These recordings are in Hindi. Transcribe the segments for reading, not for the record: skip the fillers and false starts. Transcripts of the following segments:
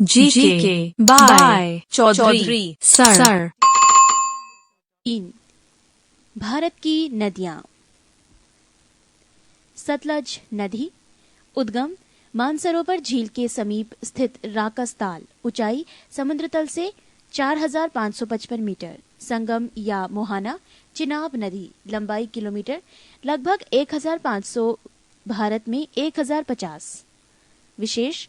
GK by Chaudhary sir. इन भारत की नदियां। सतलज नदी उद्गम मानसरोवर झील के समीप स्थित राकस ताल, ऊंचाई समुद्र तल से 4555 मीटर। संगम या मोहाना चिनाब नदी, लंबाई किलोमीटर लगभग 1500, भारत में 1050। विशेष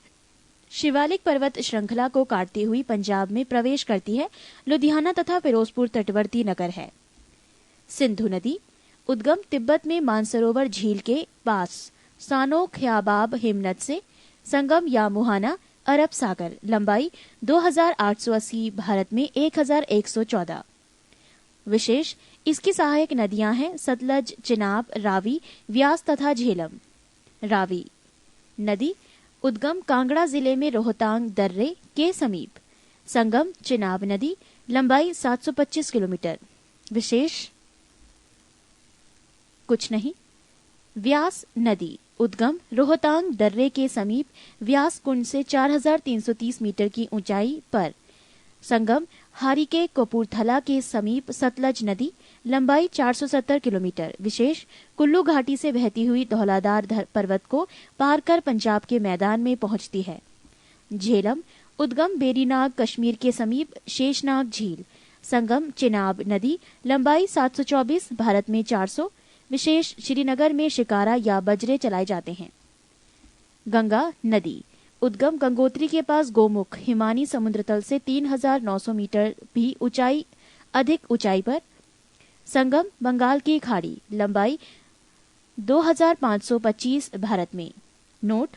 शिवालिक पर्वत श्रृंखला को काटती हुई पंजाब में प्रवेश करती है। लुधियाना तथा फिरोजपुर तटवर्ती नगर है। सिंधु नदी उद्गम तिब्बत में मानसरोवर झील के पास सानो ख्याबाब हिमनद से। संगम या मुहाना अरब सागर, लंबाई 2880, भारत में 1114। विशेष इसकी सहायक नदियां हैं सतलज, चिनाब, रावी, व्यास तथा झेलम। रावी नदी उद्गम कांगड़ा जिले में रोहतांग दर्रे के समीप। संगम चिनाब नदी, लंबाई 725 किलोमीटर। विशेष कुछ नहीं। व्यास नदी उद्गम रोहतांग दर्रे के समीप व्यास कुंड से 4330 मीटर की ऊंचाई पर। संगम हारीके कपूरथला के समीप सतलज नदी, लंबाई 470 किलोमीटर। विशेष कुल्लू घाटी से बहती हुई धौलाधार पर्वत को पार कर पंजाब के मैदान में पहुंचती है। झेलम उद्गम बेरीनाग कश्मीर के समीप शेषनाग झील। संगम चिनाब नदी, लंबाई 724, भारत में 400। विशेष श्रीनगर में शिकारा या बजरे चलाए जाते हैं। गंगा नदी उद्गम गंगोत्री के पास गोमुख हिमानी समुद्र तल से 3900 मीटर भी अधिक ऊंचाई पर। संगम बंगाल की खाड़ी, लंबाई 2525, भारत में। नोट: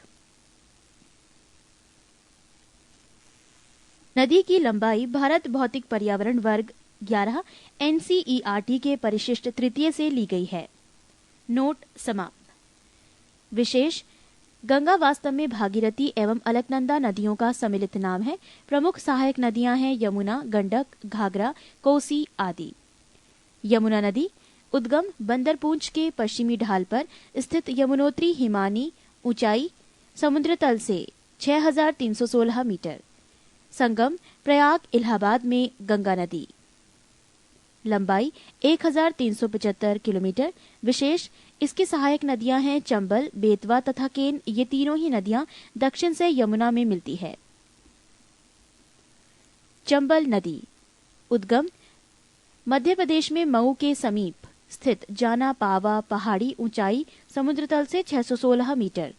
नदी की लंबाई भारत भौतिक पर्यावरण वर्ग 11 NCERT के परिशिष्ट तृतीय से ली गई है। नोट समाप्त। विशेष गंगा वास्तव में भागीरथी एवं अलकनंदा नदियों का सम्मिलित नाम है। प्रमुख सहायक नदियां हैं यमुना, गंडक, घाघरा, कोसी आदि। यमुना नदी उद्गम बंदरपूंछ के पश्चिमी ढाल पर स्थित यमुनोत्री हिमानी, ऊंचाई समुद्र तल से 6316 मीटर। संगम प्रयाग इलाहाबाद में गंगा नदी, लंबाई 1375 किलोमीटर। विशेष इसकी सहायक नदियां हैं चंबल, बेतवा तथा केन। ये तीनों ही नदियां दक्षिण से यमुना में मिलती है। चंबल नदी उद्गम मध्य प्रदेश में मऊ के समीप स्थित जाना पावा पहाड़ी, ऊंचाई समुद्र तल से 616 मीटर।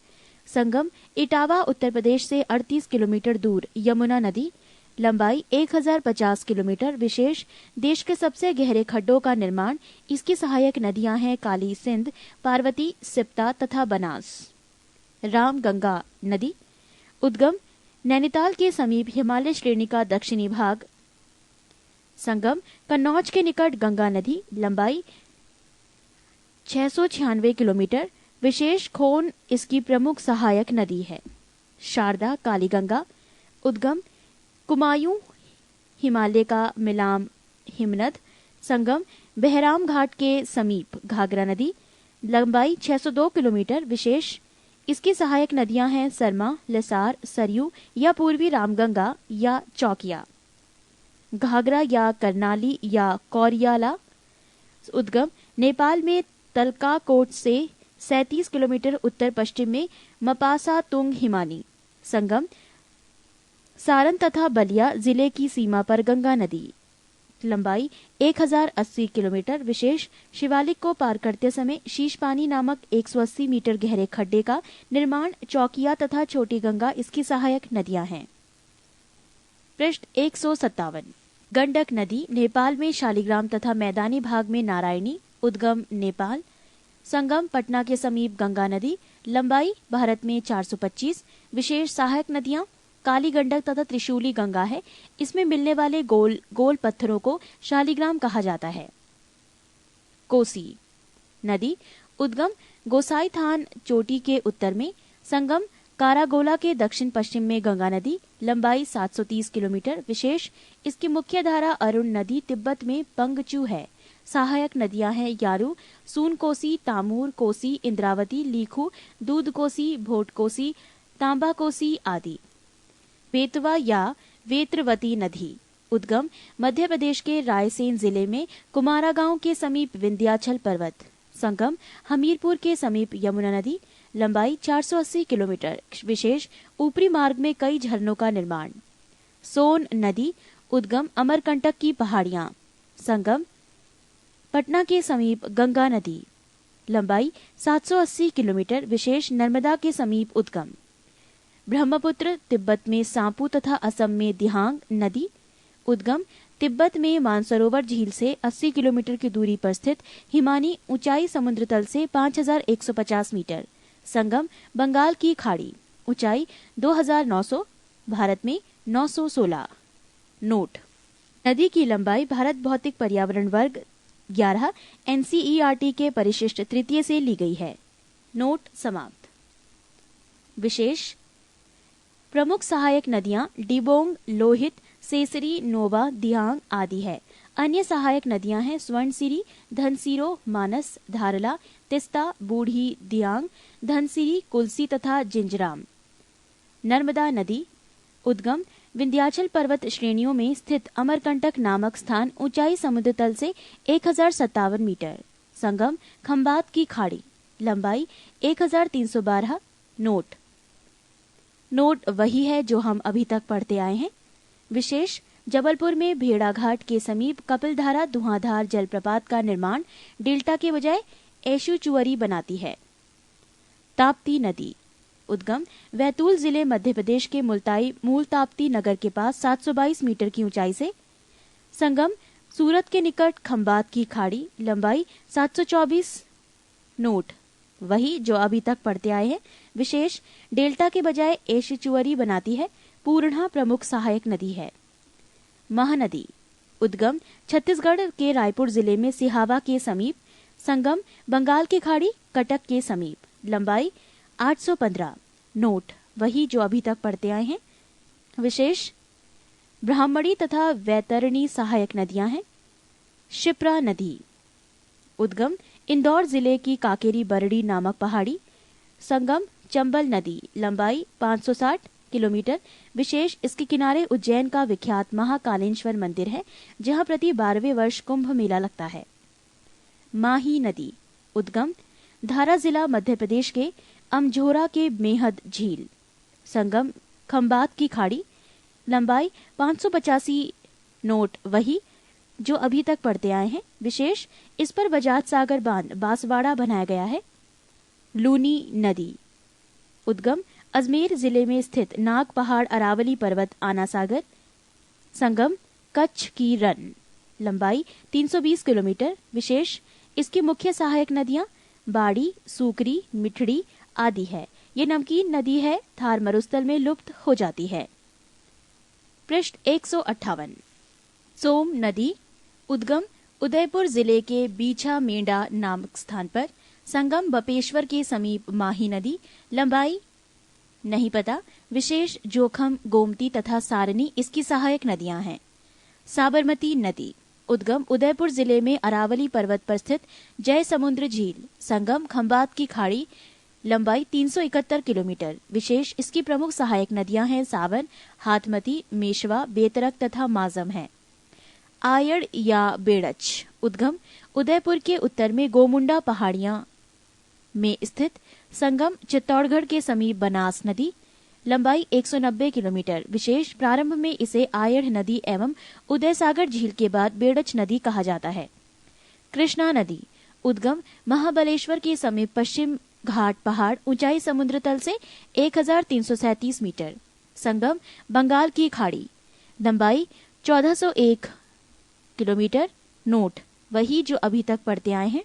संगम इटावा उत्तर प्रदेश से 38 किलोमीटर दूर यमुना नदी, लंबाई 1050 किलोमीटर। विशेष देश के सबसे गहरे खड्डों का निर्माण। इसकी सहायक नदियां हैं काली सिंध, पार्वती, सिप्ता तथा बनास। रामगंगा नदी उद्गम नैनीताल के समीप हिमालय श्रेणी का दक्षिणी भाग। संगम कन्नौज के निकट गंगा नदी, लंबाई 696 किलोमीटर। विशेष खोन इसकी प्रमुख सहायक नदी है। शारदा काली गंगा उद्गम कुमायूं हिमालय का मिलाम हिमनद। संगम बहराम घाट के समीप घाघरा नदी, लंबाई 602 किलोमीटर। विशेष इसकी सहायक नदियां हैं सरमा, लसार, सरयू या पूर्वी रामगंगा या चौकिया। घाघरा या करनाली या कौरियाला उद्गम नेपाल में तलकाकोट से 37 किलोमीटर उत्तर पश्चिम में मपासा तुंग हिमानी। संगम सारण तथा बलिया जिले की सीमा पर गंगा नदी, लंबाई 1080 किलोमीटर। विशेष शिवालिक को पार करते समय शीशपानी नामक 180 मीटर गहरे खड्डे का निर्माण। चौकिया तथा छोटी गंगा इसकी सहायक नदियां हैं। पृष्ठ 157। गंडक नदी नेपाल में शालिग्राम तथा मैदानी भाग में नारायणी, उद्गम नेपाल। संगम पटना के समीप गंगा नदी, लंबाई भारत में 425। विशेष सहायक नदियां काली गंडक तथा त्रिशूली गंगा है। इसमें मिलने वाले गोल गोल पत्थरों को शालिग्राम कहा जाता है। कोसी नदी उद्गम गोसाई थान चोटी के उत्तर में। संगम कारागोला के दक्षिण पश्चिम में गंगा नदी, लंबाई 730 किलोमीटर। विशेष इसकी मुख्य धारा अरुण नदी तिब्बत में पंगचू है। सहायक नदियां हैं यारू, सून कोसी, तामूर कोसी, इंद्रावती, लीखू, दूध कोसी, भोट कोसी, तांबा कोसी आदि। बेतवा या वेत्रवती नदी। उद्गम मध्य प्रदेश के रायसेन जिले में कुमारा गांव के समीप विंध्याचल पर्वत। संगम हमीरपुर के समीप यमुना नदी। लंबाई 480 किलोमीटर। विशेष ऊपरी मार्ग में कई झरनों का निर्माण। सोन नदी। उद्गम अमरकंटक की पहाड़ियां। संगम पटना के समीप गंगा नदी। लंबाई 780 किलोमीटर। विशेष नर्मदा के समीप उद्गम। ब्रह्मपुत्र तिब्बत में सापू तथा असम में दिहांग नदी। उद्गम तिब्बत में मानसरोवर झील से 80 किलोमीटर की दूरी पर स्थित हिमानी। ऊंचाई समुद्र तल से 5150 मीटर। संगम बंगाल की खाड़ी। ऊंचाई 2900। भारत में 916। नोट। नदी की लंबाई भारत भौतिक पर्यावरण वर्ग 11 NCERT के परिशिष्ट तृतीय से ली गई है। नोट समाप्त। विशेष प्रमुख सहायक नदियां डिबोंग, लोहित, सेसरी, नोबा, दिहांग आदि है। अन्य सहायक नदियां हैं स्वर्णसिरी, धनसिरो, मानस, धारला, तिस्ता, बूढ़ी, दियांग, धनसिरी, कुलसी तथा जिंजराम। नर्मदा नदी। उद्गम विंध्याचल पर्वत श्रेणियों में स्थित अमरकंटक नामक स्थान। ऊंचाई समुद्र तल से 1057 मीटर। संगम खंबात की खाड़ी। लंबाई 1312। नोट। नोट वही है जो हम अभी तक पढ़ते आए हैं। विशेष जबलपुर में भेड़ाघाट के समीप कपिलधारा धुआंधार जलप्रपात का निर्माण डेल्टा के बजाय एशुचुअरी बनाती है। ताप्ती नदी। उद्गम बैतूल जिले मध्य प्रदेश के मूल ताप्ती नगर के पास 722 मीटर की ऊंचाई से। संगम सूरत के निकट खंबात की खाड़ी। लंबाई 724। नोट वही जो अभी तक पढ़ते आए हैं। विशेष डेल्टा के बजाय एशुचुअरी बनाती है। पूर्णा प्रमुख सहायक नदी है। महानदी। उद्गम छत्तीसगढ़ के रायपुर जिले में सिहावा के समीप। संगम बंगाल की खाड़ी कटक के समीप। लंबाई 815। नोट वही जो अभी तक पढ़ते आए हैं। विशेष ब्राह्मणी तथा वैतरणी सहायक नदियां हैं। शिप्रा नदी। उद्गम इंदौर जिले की काकेरी बरड़ी नामक पहाड़ी। संगम चंबल नदी। लंबाई 560 किलोमीटर। विशेष इसके किनारे उज्जैन का विख्यात महाकालेश्वर मंदिर है, जहां प्रति 12वें वर्ष कुंभ मेला लगता है। माही नदी। उद्गम धारा जिला मध्य प्रदेश के अमझोरा के मेहद झील। संगम खंबात की खाड़ी। लंबाई 585। नोट वही जो अभी तक पढ़ते आए हैं। विशेष इस पर बजाज सागर बांध बांसवाड़ा बनाया गया है। लूनी नदी। उद्गम अजमेर जिले में स्थित नाग पहाड़, अरावली पर्वत, आना सागर। संगम कच्छ की रन। लंबाई 320 किलोमीटर। विशेष इसकी मुख्य सहायक नदियां बाड़ी, सूकरी, मिठड़ी आदि है। ये नमकीन नदी है, थार मरुस्थल में लुप्त हो जाती है। पृष्ठ 158। सोम नदी। उद्गम उदयपुर जिले के बीछा मेंढा नामक स्थान पर। संगम बपेश्वर के समीप माही नदी। लंबाई नहीं पता। विशेष जोखम, गोमती तथा सारनी इसकी सहायक नदियां हैं। साबरमती नदी। उद्गम उदयपुर जिले में अरावली पर्वत पर स्थित जय समुद्र झील। संगम खंबात की खाड़ी। लंबाई 371 किलोमीटर। विशेष इसकी प्रमुख सहायक नदियां हैं सावन, हाथमती, मेशवा, बेतरक तथा माजम है। आयड़ या बेड़च। उद्गम उदयपुर के उत्तर में गोमुंडा पहाड़ियां में स्थित। संगम चित्तौड़गढ़ के समीप बनास नदी। लंबाई 190 किलोमीटर। विशेष प्रारंभ में इसे आयड़ नदी एवं उदय सागर झील के बाद बेड़च नदी कहा जाता है। कृष्णा नदी। उद्गम महाबलेश्वर के समीप पश्चिम घाट पहाड़। ऊंचाई समुद्र तल से 1337 मीटर। संगम बंगाल की खाड़ी। लंबाई 1401 किलोमीटर। नोट वही जो अभी तक पढ़ते आए हैं।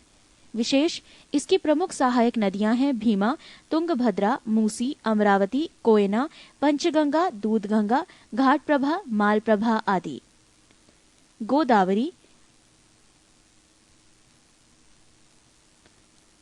विशेष इसकी प्रमुख सहायक नदियां हैं भीमा, तुंगभद्रा, मूसी, अमरावती, कोयना, पंचगंगा, दूधगंगा, घाटप्रभा, मालप्रभा आदि। गोदावरी।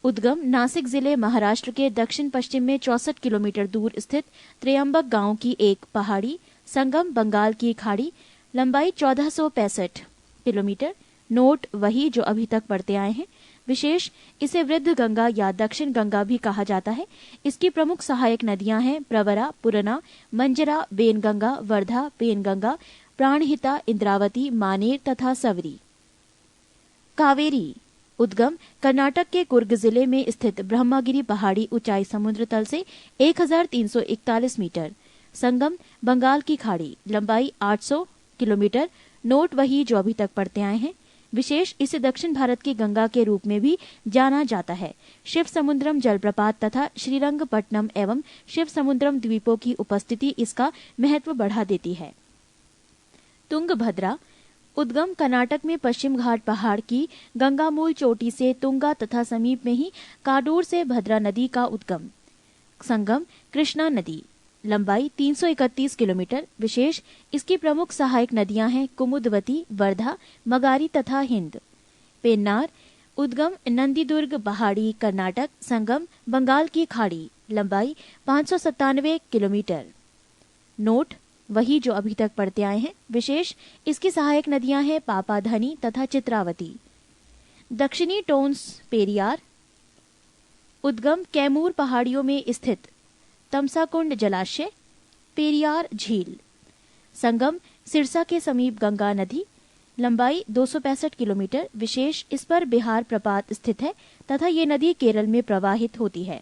उद्गम नासिक जिले महाराष्ट्र के दक्षिण पश्चिम में 64 किलोमीटर दूर स्थित त्र्यंबक गांव की एक पहाड़ी। संगम बंगाल की खाड़ी। लंबाई 1465 किलोमीटर। नोट वही जो अभी तक पढ़ते आए हैं। विशेष इसे वृद्ध गंगा या दक्षिण गंगा भी कहा जाता है। इसकी प्रमुख सहायक नदियां हैं प्रवरा, पुरना, मंजरा, बेनगंगा, वर्धा, पेनगंगा, प्राणहिता, इंद्रावती, मानेर तथा सवरी। कावेरी उद्गम कर्नाटक के कुर्ग जिले में स्थित ब्रह्मगिरी पहाड़ी, ऊंचाई समुद्र तल से 1341 मीटर। संगम बंगाल की खाड़ी, लंबाई 800 किलोमीटर। नोट वही जो अभी तक पढ़ते आए हैं। विशेष इसे दक्षिण भारत की गंगा के रूप में भी जाना जाता है। शिव समुद्रम जलप्रपात तथा श्रीरंगपट्टनम एवं शिव समुद्रम द्वीपों की उपस्थिति इसका महत्व बढ़ा देती है। तुंगभद्रा उद्गम कर्नाटक में पश्चिम घाट पहाड़ की गंगामूल चोटी से तुंगा तथा समीप में ही काडूर से भद्रा नदी का उद्गम। संगम कृष्णा नदी, लंबाई 331 किलोमीटर। विशेष इसकी प्रमुख सहायक नदियां हैं कुमुदवती, वर्धा, मगारी तथा हिंद। पेन्नार उद्गम नंदीदुर्ग पहाड़ी, कर्नाटक। संगम बंगाल की खाड़ी, लंबाई 597 किलोमीटर। नोट वही जो अभी तक पढ़ते आए हैं। विशेष इसकी सहायक नदियां हैं पापाधनी तथा चित्रावती। दक्षिणी टोन्स पेरियार उद्गम कैमूर पहाड़ियों में स्थित तमसाकुंड जलाशय, पेरियार झील। संगम सिरसा के समीप गंगा नदी, लंबाई 265 किलोमीटर। विशेष इस पर बिहार प्रपात स्थित है तथा ये नदी केरल में प्रवाहित होती है।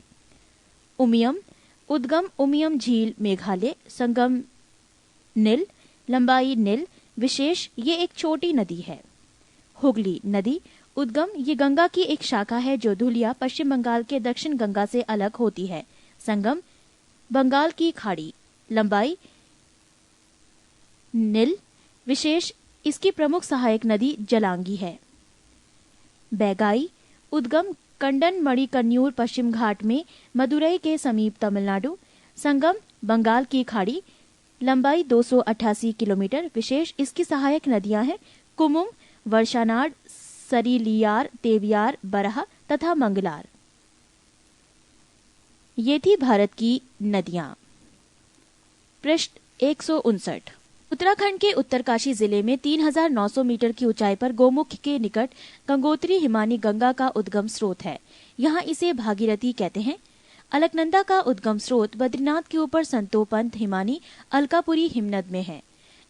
उमियम उद्गम उमियम झील, मेघालय। संगम नील, लंबाई नील। विशेष ये एक छोटी नदी है। हुगली नदी उद्गम ये गंगा की एक शाखा है जो धुलिया, पश्चिम बंगाल के दक्षिण गंगा से अलग होती है। संगम बंगाल की खाड़ी, लंबाई नील। विशेष इसकी प्रमुख सहायक नदी जलांगी है। बैगाई उद्गम कंडन मणिकन्यूर, पश्चिम घाट में मदुरई के समीप, तमिलनाडु। संगम बंगाल की खाड़ी, लंबाई 288 किलोमीटर। विशेष इसकी सहायक नदियां हैं कुमुम, वर्षानाड, सरीलियार, तेवियार, बरहा तथा मंगलार। ये थी भारत की नदियां। पृष्ठ 159। उत्तराखंड के उत्तरकाशी जिले में 3900 मीटर की ऊंचाई पर गोमुख के निकट गंगोत्री हिमानी गंगा का उद्गम स्रोत है। यहाँ इसे भागीरथी कहते हैं। अलकनंदा का उद्गम स्रोत बद्रीनाथ के ऊपर संतोपंत हिमानी अलकापुरी हिमनद में है।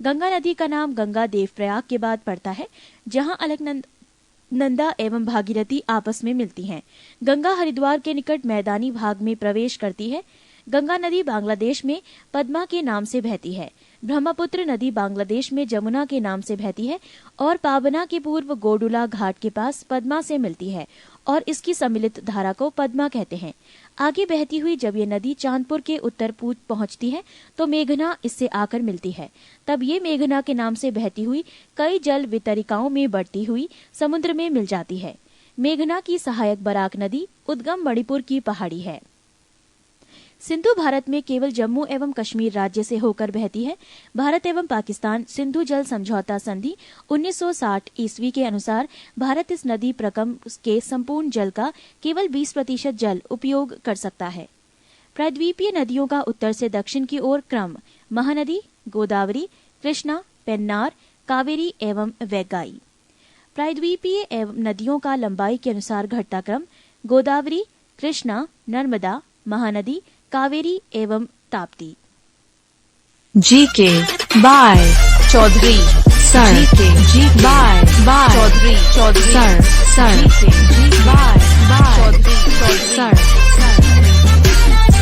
गंगा नदी का नाम गंगा देवप्रयाग के बाद पड़ता है, जहाँ अलकनंदा एवं भागीरथी आपस में मिलती हैं। गंगा हरिद्वार के निकट मैदानी भाग में प्रवेश करती है। गंगा नदी बांग्लादेश में पद्मा के नाम से बहती है। ब्रह्मपुत्र नदी बांग्लादेश में जमुना के नाम से बहती है और पाबना के पूर्व गोडुला घाट के पास पद्मा से मिलती है और इसकी सम्मिलित धारा को पद्मा कहते हैं। आगे बहती हुई जब ये नदी चांदपुर के उत्तर पूर्व पहुंचती है तो मेघना इससे आकर मिलती है। तब ये मेघना के नाम से बहती हुई कई जल वितरिकाओं में बढ़ती हुई समुद्र में मिल जाती है। मेघना की सहायक बराक नदी उद्गम मणिपुर की पहाड़ी है। सिंधु भारत में केवल जम्मू एवं कश्मीर राज्य से होकर बहती है। भारत एवं पाकिस्तान सिंधु जल समझौता संधि 1960 ईस्वी के अनुसार भारत इस नदी प्रकम के संपूर्ण जल का केवल 20% जल उपयोग कर सकता है। प्रायद्वीपीय नदियों का उत्तर से दक्षिण की ओर क्रम महानदी, गोदावरी, कृष्णा, पेन्नार, कावेरी एवं वैगाई। प्रायद्वीपीय एवं नदियों का लंबाई के अनुसार घटता क्रम गोदावरी, कृष्णा, नर्मदा, महानदी, कावेरी एवं Tapti. GK by Chaudhary sir. जी बाय चौधरी सर। जी बाय चौधरी सर।